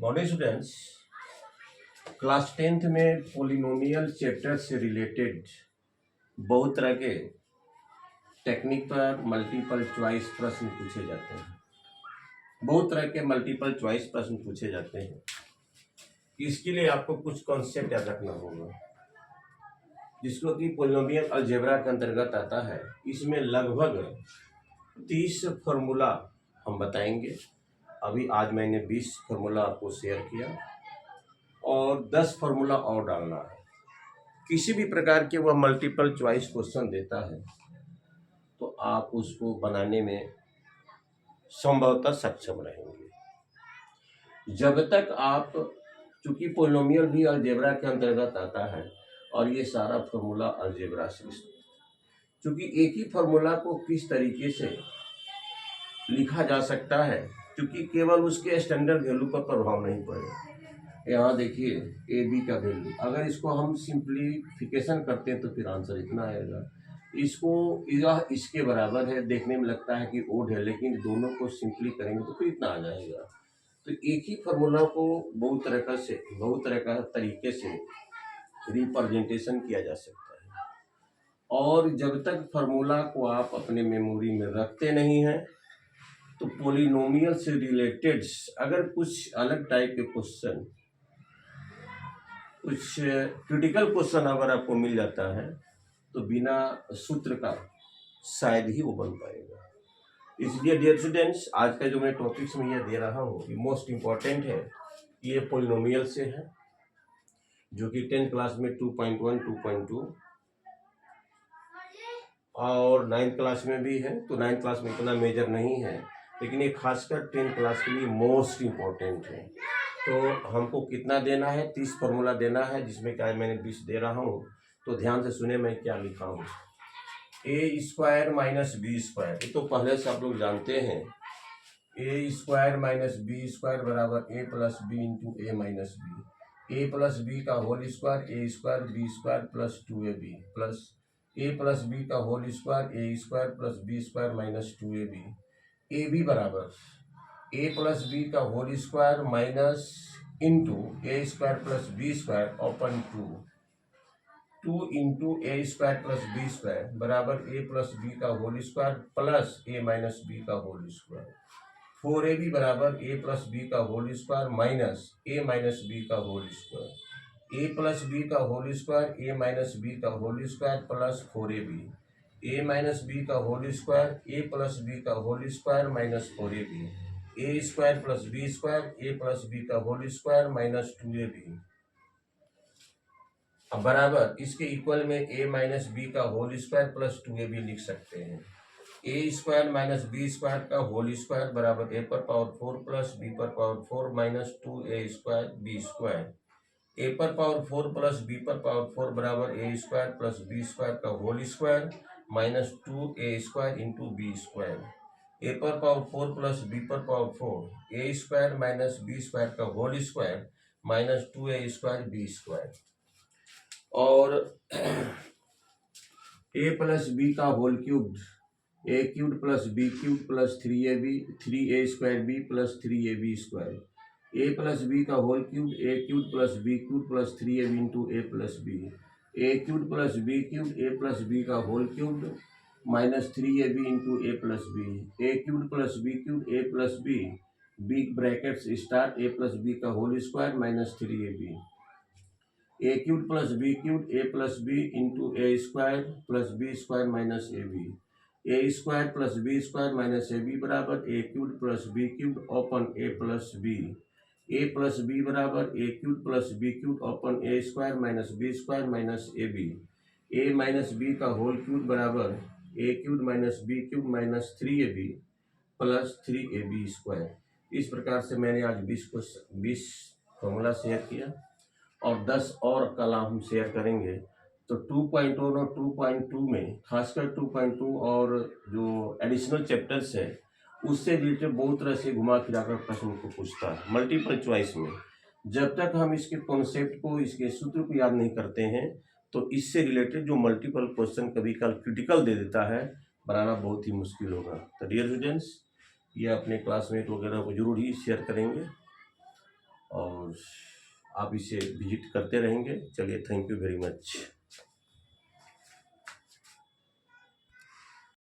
Modern students, class 10th में polynomial chapter से related बहुत तरह के टेक्निक पर मल्टीपल चॉइस प्रश्न पूछे जाते हैं। बहुत तरह के मल्टीपल चॉइस प्रश्न पूछे जाते हैं। इसके लिए आपको कुछ कॉन्सेप्ट याद रखना होगा, जिसको कि पोलिनोमियल अलजेब्रा के अंतर्गत आता है। इसमें लगभग 30 फार्मूला हम बताएंगे। अभी आज मैंने 20 फार्मूला आपको शेयर किया और 10 फार्मूला और डालना है। किसी भी प्रकार के वह मल्टीपल चॉइस क्वेश्चन देता है तो आप उसको बनाने में संभवतः सक्षम रहेंगे। जब तक आप, चूंकि पोलिनोमियल भी अलजेब्रा के अंतर्गत आता है और ये सारा फार्मूला अलजेब्रा से, चूंकि एक ही फार्मूला को किस तरीके से लिखा जा सकता है, क्योंकि केवल उसके स्टैंडर्ड वैल्यू पर प्रभाव नहीं पड़ेगा। यहाँ देखिए ए बी का वैल्यू, अगर इसको हम सिंप्लीफिकेशन करते हैं तो फिर आंसर इतना आएगा। इसको यह इसके बराबर है, देखने में लगता है कि ओड है, लेकिन दोनों को सिंपली करेंगे तो फिर इतना आ जाएगा। तो एक ही फार्मूला को बहुत तरह का तरीके से रिप्रेजेंटेशन किया जा सकता है। और जब तक फार्मूला को आप अपने मेमोरी में रखते नहीं हैं तो पोलिनोमियल से रिलेटेड अगर कुछ अलग टाइप के क्वेश्चन, कुछ क्रिटिकल क्वेश्चन अगर आपको मिल जाता है तो बिना सूत्र का शायद ही वो बन पाएगा। इसलिए डियर स्टूडेंट्स, आज का जो मैं टॉपिक्स में यह दे रहा हूँ ये मोस्ट इम्पॉर्टेंट है। ये पोलिनोमियल से है, जो कि 10th क्लास में 2.1, 2.2 और 9th क्लास में भी है। तो 9th क्लास में इतना मेजर नहीं है, लेकिन ये खासकर 10th क्लास के लिए मोस्ट इम्पॉर्टेंट है। तो हमको कितना देना है? 30 फार्मूला देना है, जिसमें क्या मैंने 20 दे रहा हूँ। तो ध्यान से सुने मैं क्या लिखा हूँ। A square minus B square, ये तो पहले से आप लोग जानते हैं। A square minus B square बराबर A plus B into A minus B. A plus B का whole square A square B square plus 2ab plus A plus B का whole square A square plus B square minus 2ab। A B बराबर A plus B का whole square minus into A square plus B square open 2 into A square plus B square बराबर A plus B का whole square plus ए minus B का whole square. 4ab बराबर A plus B का whole square minus ए minus B का whole square. A plus B का whole square ए minus B का whole square plus 4ab। ए minus B का whole square A plus B का whole square minus 4ab। A square plus B square A plus B का whole square minus 2ab। अब बराबर इसके equal में A minus B का whole square plus 2ab लिख सकते हैं। A square minus B square का होल स्क्वायर बराबर ए पर पावर 4 प्लस बी पर power 4 minus 2a square B square. A पर पावर 4 प्लस बी पर पावर 4 बराबर A square plus B square का whole square minus 2a square into B square. A पर power 4 plus B पर power 4 A square minus B square का whole square minus 2a square B square. और A plus B का whole cubed A cube plus B cube plus 3a square B plus 3ab square. A plus B का whole cube A cube plus B cube plus 3ab into A plus B. A cube plus B cube A plus B का whole cube minus 3ab into A plus B. A cube plus B cube A plus B B brackets star A plus B का whole square minus 3ab। A cube plus B cube A plus B into A square plus B square minus A B. A square plus B square minus A B बराबर A cube plus B cube open A plus B. A plus B बराबर A cube plus B cube open A square minus B square minus A B. A minus B का whole cube बराबर A cube minus B cube minus 3ab plus 3ab square. इस प्रकार से मैंने आज 20 formula share किया और 10 और कल हम शेयर करेंगे। तो 2.1 और 2.2 में, खासकर 2.2 और जो एडिशनल चैप्टर्स है उससे रिलेटेड बहुत तरह से घुमा फिरा कर प्रश्न को पूछता है मल्टीपल चॉइस में। जब तक हम इसके कॉन्सेप्ट को, इसके सूत्र को याद नहीं करते हैं तो इससे रिलेटेड जो मल्टीपल क्वेश्चन कभी कल क्रिटिकल दे देता है, बनाना बहुत ही मुश्किल होगा। तो डियर स्टूडेंट्स, ये अपने क्लासमेट वगैरह को जरूर ही शेयर करेंगे। और आप इसे विजिट करते रहेंगे। चलिए, थैंक यू वेरी मच।